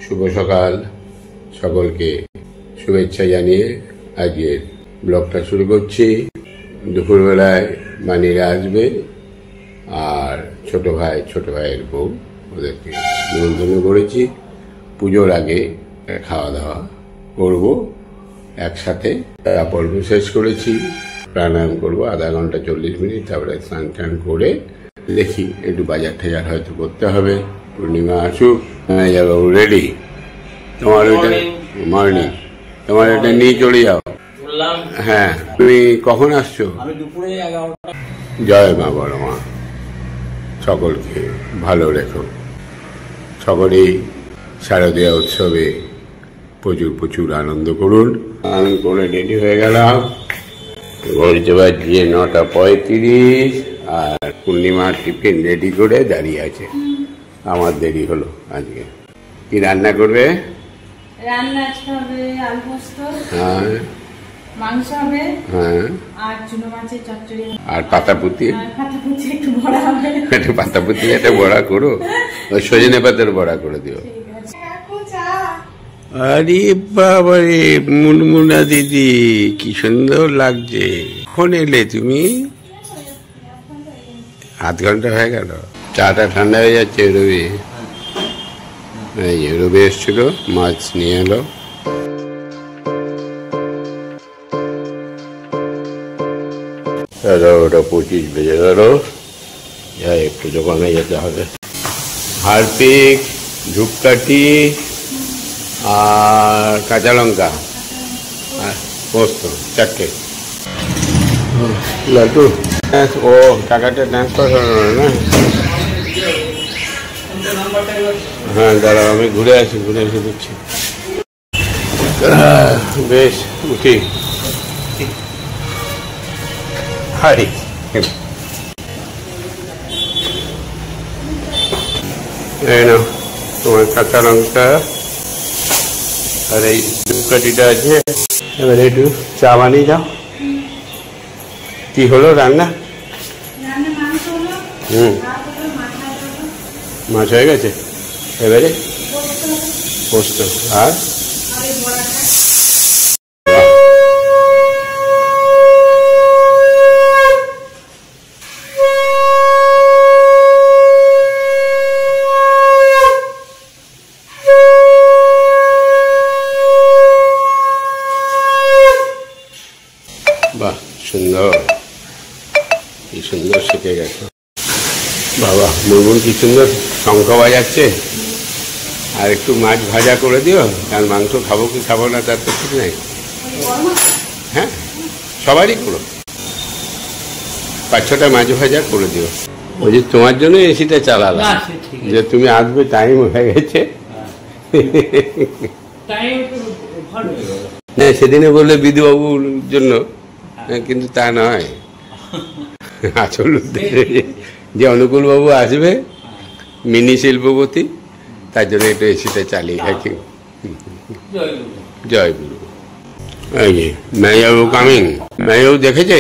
শুভ সকাল, সকলকে শুভেচ্ছা জানিয়ে আজকের ব্লগটা শুরু করছি। দুপুরবেলায় বানিরা আসবে আর ছোট ভাইয়ের বউ, ওদেরকে নিমন্ত্রণ করেছি। পুজোর আগে খাওয়া দাওয়া করব একসাথে। পর্ব শেষ করেছি, প্রাণায়াম করবো আধা ঘন্টা 40 মিনিট, তারপরে স্নান টান করে দেখি একটু বাজার টাজার হয়তো করতে হবে। পূর্ণিমা আসুক, যাবো রেডি। তোমার ওইটা মর্নিং, তোমার এটা নিয়ে চলে যাও। হ্যাঁ, তুমি কখন আসছো? জয় মা বড় মা, সকলকে ভালো রেখো। সকলেই শারদীয়া উৎসবে প্রচুর আনন্দ করুন। আনন্দ করে রেডি হয়ে গেলাম। ঘড়িতে বাজছে 9:35 আর পূর্ণিমার টিফিন রেডি করে দাঁড়িয়ে আছে। আমার দেরি হলো আজকে। কি রান্না করবে? রান্না হবে আলু পোস্ত, হ্যাঁ, মাংস হবে, হ্যাঁ, আর চুনো মাছের চচ্চড়ি, আর পাতাপুতি। একটু বড়া হবে। একটু পাতাপুতি একটা বড়া করো, ওই সজনে পাতার বড়া করে দিও। আরে বাবারে মুনমুনা দিদি, কি সুন্দর লাগছে। কখন এলে তুমি? আধ ঘন্টা হয়ে গেল। চাটা ঠান্ডা হয়ে যাচ্ছে। রবি এসছিল, মাছ নিয়ে এলো। ওটা 25 বেজে গেল। একটু দোকানে যেতে হবে। হারপিক, ধূপকাঠি আর কাঁচা লঙ্কা আর পোস্ত, 4টে। লাটু, ও টাকাটা ট্রান্সফার হলো না? হ্যাঁ, দাঁড়াও, আমি ঘুরে এসে দিচ্ছি। বেশ, উঠি। হাই, এই নাও তোমার কাঁচা লঙ্কা আর এই ধূপকাঠিটা আছে। এবারে একটু চা বানিয়ে যাও। কি হলো রান্না? মাছ হয়ে গেছে। এবারে পোস্ত আর বাহ, সুন্দর, কি সুন্দর শিখে গেছে বাবা। মুরমুর কি সুন্দর শঙ্খ বাজাচ্ছে। আর একটু মাছ ভাজা করে দিও, কারণ মাংস খাবো কি খাবো না তার তো ঠিক নাই। হ্যাঁ, সবারই করো। 5-6টা মাছ ভাজা করে দিও। ওই যে তোমার জন্য এসিটা চালালাম, যে তুমি আসবে, টাইম হয়ে গেছে। হ্যাঁ, সেদিনে বললে বিধুবাবুর জন্য, কিন্তু তা নয়। আসল যে অনুকূলবাবু আসবে, মিনি শিল্পপতি, তার জন্য একটু এসিটা চালিয়ে রাখি। জয় গুরু। এই যে মেয়াবু কামিং। মেয়াবু দেখেছে,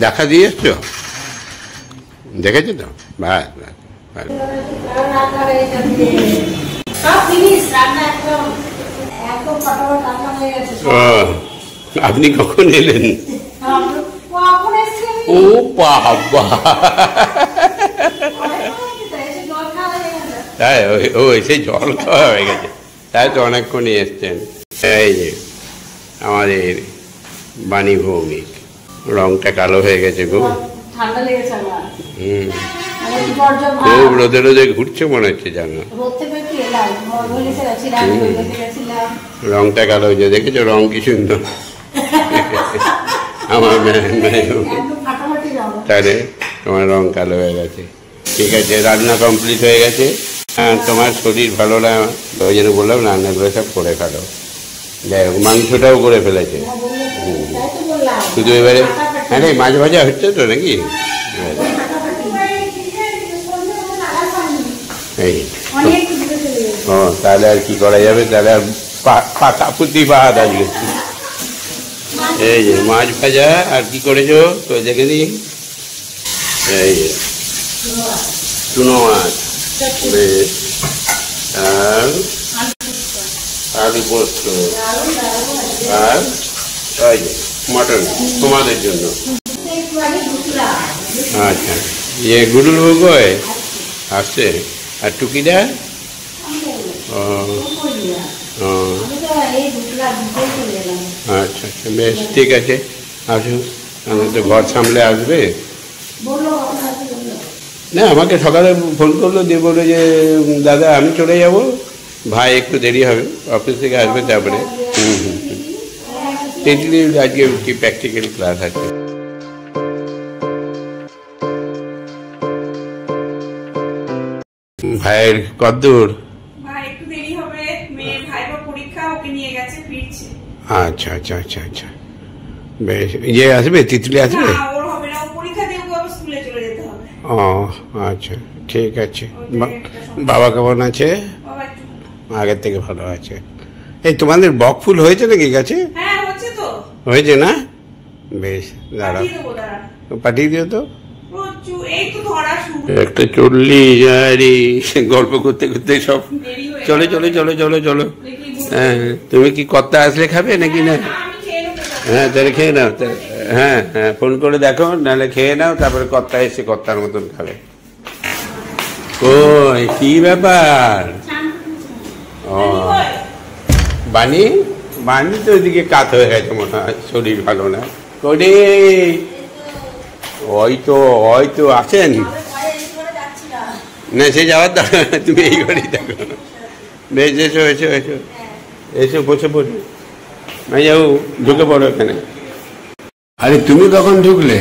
দেখা দিয়ে এসছো? দেখেছো তো? ভাই আপনি কখন এলেন? ও বাবা, তাই ও এসে জল খাওয়া হয়ে গেছে, তাই তো অনেকক্ষণই এসছেন। এই যে আমাদের বাণী ভৌমিক, রংটা কালো হয়ে গেছে গো। খুব রোদে ঘুরছে মনে হচ্ছে, জানো। রংটা কালো হয়েছে, দেখেছো? রং কি সুন্দর। আমার তাহলে তোমার রং কালো হয়ে গেছে। ঠিক আছে, রান্না কমপ্লিট হয়ে গেছে। তোমার শরীর ভালো না, ওই জন্য বললাম রান্নাগুলো সব করে খালো। যাই হোক, মাংসটাও করে ফেলেছে। শুধু এবারে হ্যাঁ, মাছ ভাজা হচ্ছে তো নাকি? এই ও, তাহলে আর কি করা যাবে? তাহলে আর পাতাপুতি বাদ আজকে। এই যে মাছ ভাজা, আর কি করেছো তো দেখে দিই। এই যে চুনো মাছ, বেশ, আর আলু পোস্ত আর মটন তোমাদের জন্য। আচ্ছা, ইয়ে গুডুল ভোগ আসছে। আর টুকিটা আচ্ছা আচ্ছা, বেশ ঠিক আছে, আসুন। আমাদের তো ঘর সামলে আসবে না। আমাকে সকালে ফোন করলো, দিয়ে বললো যে দাদা আমি চলে যাব, ভাই একটু দেরি হবে, অফিস থেকে আসবে তারপরে। তিতলি আজকে কি প্র্যাকটিক্যাল ক্লাস আছে। ভাইয়ের কতদূর? একটু দেরি হবে, মেয়ের ভাইবা পরীক্ষা, ওকে নিয়ে গেছে, ফিরছে। আচ্ছা আচ্ছা আচ্ছা আচ্ছা, বেশ। ইয়ে আসবে, তিতলি আসবে? ওর হবে না, ও পরীক্ষা দিয়ে ওকে আবার স্কুলে চলে যেতে হবে। ও আচ্ছা, ঠিক আছে। বাবা কেমন আছে? আগের থেকে ভালো আছে। এই তোমাদের বক ফুল হয়েছে নাকি গাছে? হ্যাঁ হচ্ছে তো। হয়েছে না? বেশ, দাঁড়াও পাঠিয়ে দিও তো। একটা 40 আরে গল্প করতে করতে সব চলে চলে চলে চলো চলো। হ্যাঁ, তুমি কি কর্তা আসলে খাবে নাকি না? হ্যাঁ তাহলে খেয়ে নাও। হ্যাঁ হ্যাঁ, ফোন করে দেখো, নাহলে খেয়ে নাও, তারপরে কর্তা এসে কর্তার মতন খাবে। কই কি ব্যাপার? ও বানি, বানি তো ওইদিকে কাত হয়ে গেছে মনে হয়, শরীর ভালো না। কোডে ওই তো আছেন না, সে যাওয়ার দরকার, তুমি এই ঘরেই দেখো। বেশ, এসো এসো এসো এসো, বসে পড়ো। আমি যাবো, ঢুকে পড়ো এখানে। আরে তুমি কখন ঢুকলে?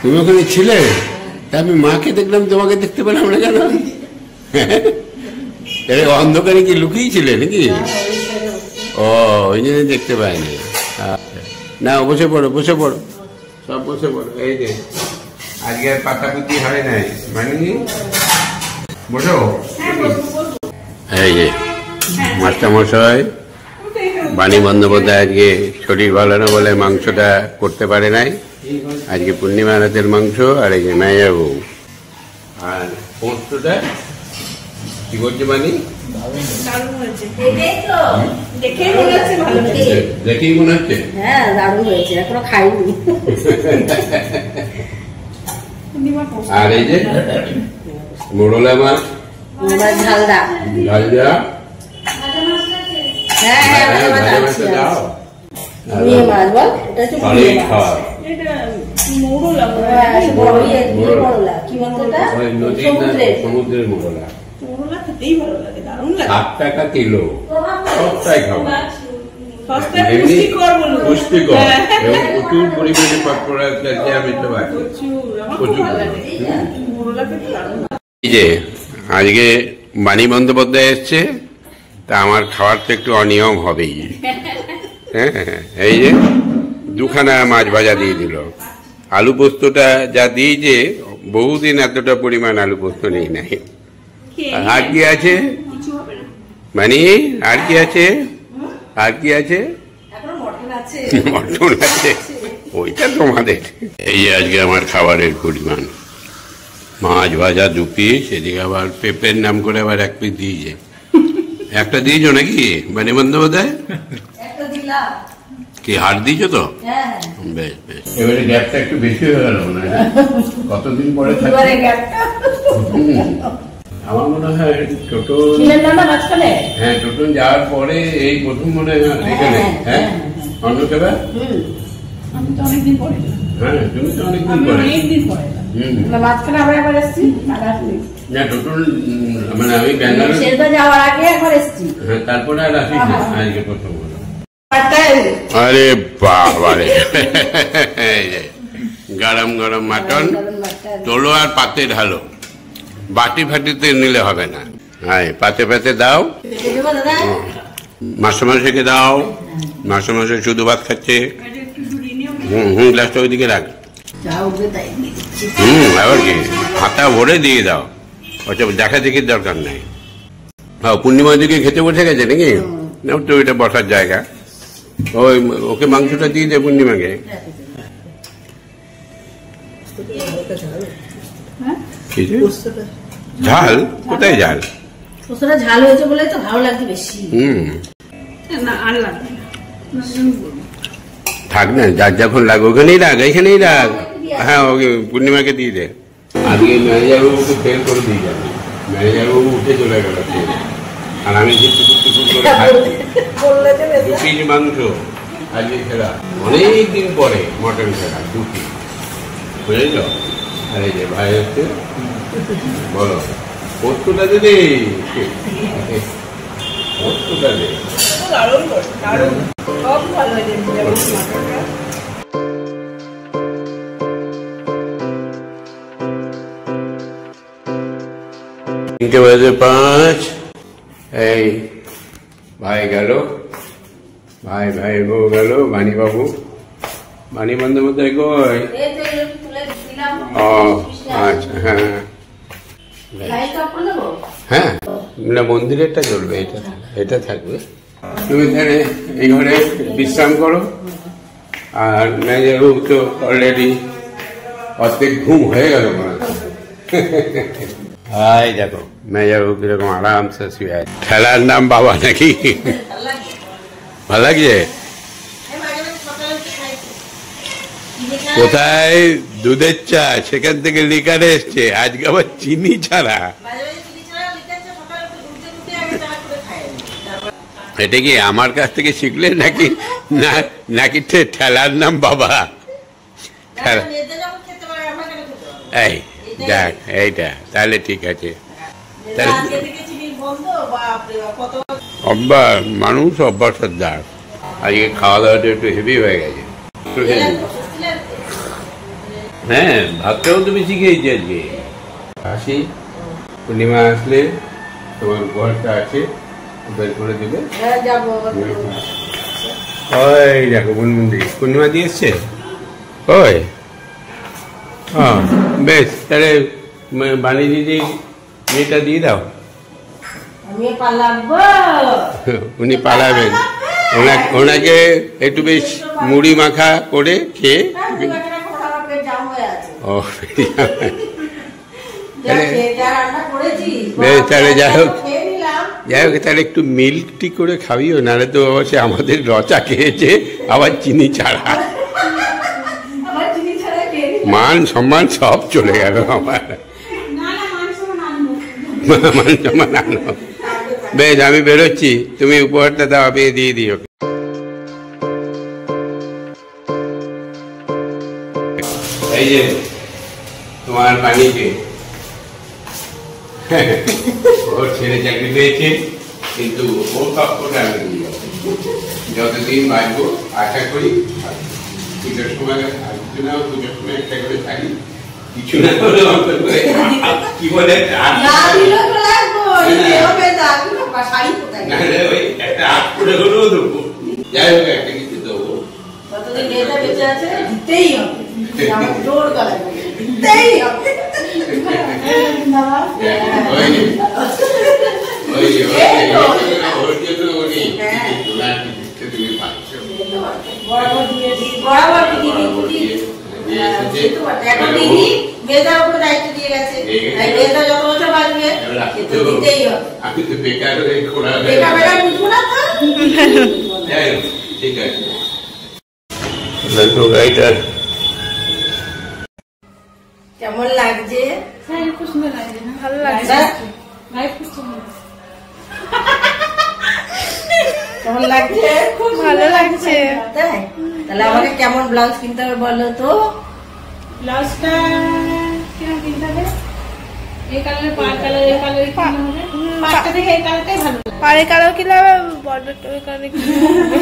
তুমি ওখানে ছিলে? তা আমি মাকে দেখলাম, তোমাকে দেখতে পেলাম না কেন? অন্ধকারে কি লুকিয়ে ছিলে নাকি? ও ওই জন্য দেখতে পাইনি। না, বসে পড়ো বসে পড়ো, সব বসে পড়ো। এই যে আজকে আর পাতাপুতি হয় নাই, মানে বসো। এই যে মাস্টারমশাই বাণী বন্দ্যোপাধ্যায় আজকে শরীর ভালো না বলে মাংসটা করতে পারে নাই। আজকে পূর্ণিমা রাতের মাংস, আর এই যে মেয়ে বউ। আর পোস্তটা কি করছে বাণী? দেখেই মনে হচ্ছে হ্যাঁ দারুণ হয়েছে, এখনো খাইনি। আর এই যে মোড়লা মাছ, ঝালদা ঝালদা। হ্যাঁ হ্যাঁ দাও মাছ বল, সমুদ্রের মোড়লা 7 টাকা কিলো, সবটাই খাওয়া পুষ্টিকর এবং প্রচুর পরিমাণে ফসফরাস, ক্যালসিয়াম এসব আছে প্রচুর। এই যে আজকে বাণী বন্দ্যোপাধ্যায় এসছে, তা আমার খাওয়ার তো একটু অনিয়ম হবেই। হ্যাঁ, এই যে 2খানা মাছ ভাজা দিয়ে দিল। আলু পোস্তটা যা দিয়েছে, বহুদিন এতটা পরিমাণ আলু পোস্ত নেই নাই। আর কি আছে মানে? আর কি আছে? আর কি আছে? মটন আছে, ওইটা তোমাদের। এই আজকে আমার খাবারের পরিমাণ, মাছ ভাজা 2 পিস, এদিকে আবার পেঁপের নাম করে আবার 1 পিস দিয়েছে। একটা দিয়েছো নাকি বাণী বন্দ্যোপাধ্যায়? কি হাট দিয়েছো তো? বেশ বেশ। এবারে গ্যাপটা একটু বেশি হয়ে গেল না? কতদিন পরে আমার মনে হয় টোটন, হ্যাঁ টোটন যাওয়ার পরে এই প্রথম মনে হয় এখানে। হ্যাঁ অন্যকেবা? আমি তো অনেকদিন পরে। হ্যাঁ তুমি তো অনেকদিন পরে। মাঝখানে আবার একবার এসছি, না টোটন মানে আমি ব্যাঙ্গালোর যাওয়ার আগে একবার এসছি। হ্যাঁ, তারপরে আর আসি, আজকে প্রথম হলো। আরে বাবারে, গরম গরম মাটন তোলো আর পাতে ঢালো, বাটি ফাটিতে নিলে হবে না। হ্যাঁ, পাতে পাতে দাও, মাস্টারমশাইকে দাও। মাস্টারমশাই শুধু ভাত খাচ্ছে। গ্লাসটা ওইদিকে রাখ। আবার কি হাতা ভরে দিয়ে দাও, ওটা দেখা দেখির দরকার নাই। হ্যাঁ, পূর্ণিমার দিকে খেতে বসে গেছে নাকি? না তো ওইটা বসার জায়গা। ওই ওকে মাংসটা দিয়ে দে পূর্ণিমাকে। ঝাল কোথায়? ঝাল পোস্তটা ঝাল হয়েছে বলে তো ভালো লাগছে বেশি। না আর লাগবে না, থাক না, যার যখন লাগবে ওখানেই রাখ, এখানেই রাখ। হ্যাঁ, ওকে পূর্ণিমাকে দিয়ে দে। আজকে ম্যানেজার বাবুকে ফেল করে দিয়ে যাবে। ম্যানেজার বাবু উঠে চলে গেল, আর আমি যে টুকুর টুকুর করে খাচ্ছি 2 পিস মাংস আজকে খেলা, অনেক দিন পরে মটন খেলা 2 পিস, বুঝেছ? আর এই যে ভাই হচ্ছে, বলো পোস্তটা দে, পোস্তটা দে। সব ভালো হয়ে যাবে। 3:05। এই ভাই গেল, ভাই বউ গেল, বাণী বাবু, বাণী বন্দ্যোপাধ্যায় কই? ও আচ্ছা, হ্যাঁ হ্যাঁ, না মন্দিরেরটা চলবে, এটা থাকবে। তুমি তাহলে এই ঘরে বিশ্রাম করো। আর ম্যানেজার বাবু তো অলরেডি অর্ধেক ঘুম হয়ে গেল মনে হয়। হাই দেখো ম্যানেজার বাবু কিরকম আরামসে শুয়ে আছে। খেলার নাম বাবা নাকি? ভালো লাগছে? কোথায় দুধের চা, সেখান থেকে লিকার এসছে, আজকে আবার চিনি ছাড়া। এটা কি আমার কাছ থেকে শিখলে নাকি? নাকি ঠেলার নাম বাবা? এই দেখ, এইটা তাহলে ঠিক আছে। অভ্যাস, মানুষ অভ্যাসের দাস। আজকে খাওয়া দাওয়াটা একটু হেভি হয়ে গেছে। হ্যাঁ, ভাতটাও তো বেশি খেয়েছি আজকে। আসি, পূর্ণিমা আসলে তোমার ঘরটা আছে, বের করে দেবে। ওই দেখো মন্দির পূর্ণিমা দিয়ে এসছে। ওই হ্যাঁ, বেশ, তাহলে বাণী দিদি মেয়েটা দিয়ে দাও। উনি পালাবেন, ওনাকে একটু বেশ মুড়ি মাখা করে খেয়ে। ও বেশ, তাহলে যাই হোক, তাহলে একটু মিল্ক টি করে খাবিও, নাহলে তো অবশ্যই আমাদের রচা খেয়েছে আবার চিনি ছাড়া। মান সম্মান সব চলে গেল আমার। মান সম্মান আনো। বেশ, আমি বেরোচ্ছি, তুমি উপহারটা দাও, আমি দিয়ে দিও। এই যে তোমার বাণীকে, ওর ছেলে চাকরি পেয়েছে, কিন্তু ও সবটা আমি দিয়ে যাবো। যতদিন বাঁচবো আশা করি পুজোর সময় পুজোর সময় একটা করে থাকি, কিছু না হলে কি বলে একটা আট করে হলেও দেবো। যাই হোক, একটা কিছু দেবো। আমি তো বেকার হয়ে খোলা ঠিক আছে। কেমন লাগছে? খুব সুন্দর লাগছে, ভালো লাগছে, খুব সুন্দর। কেমন লাগছে? খুব ভালো লাগছে। তাহলে আমাকে কেমন ব্লাউজ কিনতে হবে বলো তো? ব্লাউজটা কিরকম কিনতে হবে? এই কালার, পাড় কালার, এই কালার কিনতে হবে। পাড়টা দেখে এই কালারটাই ভালো লাগে। পাড়ের কালার কিনলে হবে, বর্ডারটা ওই কালার কিনতে হবে।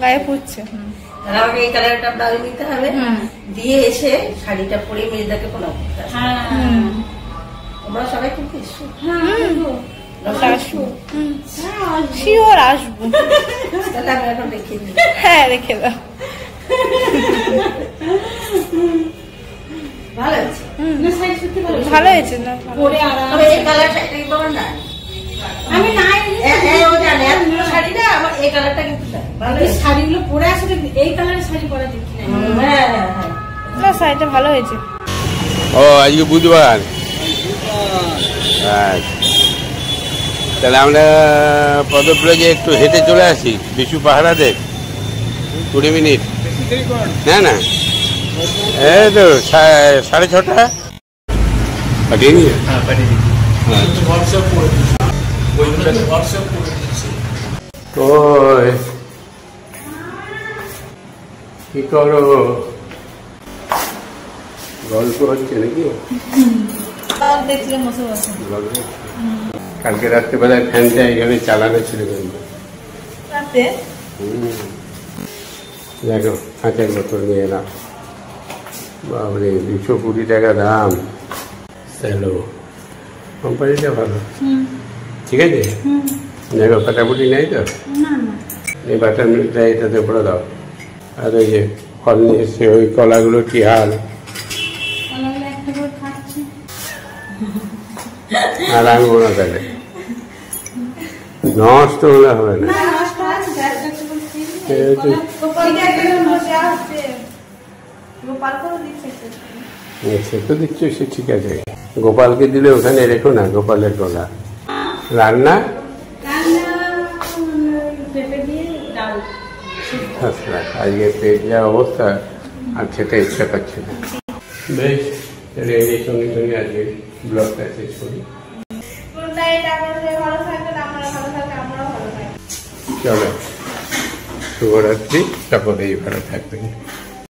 গায়ে ফুটছে। আমাকে এই কালারটা ব্লাউজ নিতে হবে, দিয়ে এসে শাড়িটা পরে মেয়েদাকে প্রণাম করতে হবে। তোমরা সবাই কিন্তু এসো। শিওর আসবো। তাহলে আমি এখন রেখে দিই। হ্যাঁ, রেখে দাও। ভালো আছে, ভালো হয়েছে না? এই কালার শাড়িটা কি তোমার না? আমি নাই ও জানে এতগুলো শাড়ি না আমার এই কালারটা কিন্তু ভালো। এই শাড়িগুলো পরে আসলে এই কালারের শাড়ি পরা দেখি না। হ্যাঁ হ্যাঁ হ্যাঁ না শাড়িটা ভালো হয়েছে। ও আজকে বুধবার, তাহলে আমরা পদপ্লজে একটু হেঁটে চলে আসি বিশু পাহাড়া দেখ 20 মিনিট। না না এই তো 6:30 পাঠিয়ে নিয়ে কি করো, গল্প হচ্ছে নাকি? দেখছিলাম বসে বসে। কালকে রাত্রেবেলায় ফ্যানটা এখানে চালানো ছিল কিন্তু রাতে দেখো কাঁচের বোতল নিয়ে এলাম, বাবরে 220 টাকা দাম। স্যালো কোম্পানিটা ভালো, ঠিক আছে। দেখো কাটাকুটি নেই তো, এই বাটার মিল্কটা এটাতে পড়ে দাও। আর ওই যে ফল নিয়ে এসছে ওই কলাগুলো কি হাল, একটা করে খাচ্ছি। আর আনবো না তাহলে, নষ্ট হলে হবে না। সে তো দিচ্ছ, সে ঠিক আছে। গোপালকে দিলে ওখানে রেখো না, গোপালের গলা। রান্না আজকে পেট যা অবস্থা, আর সেটা ইচ্ছা করছে না। বেশ, এই সঙ্গে সঙ্গে আজকে ব্লগটা শেষ করি। চলো, শুভরাত্রি, সকলেই ভালো থাকবেন।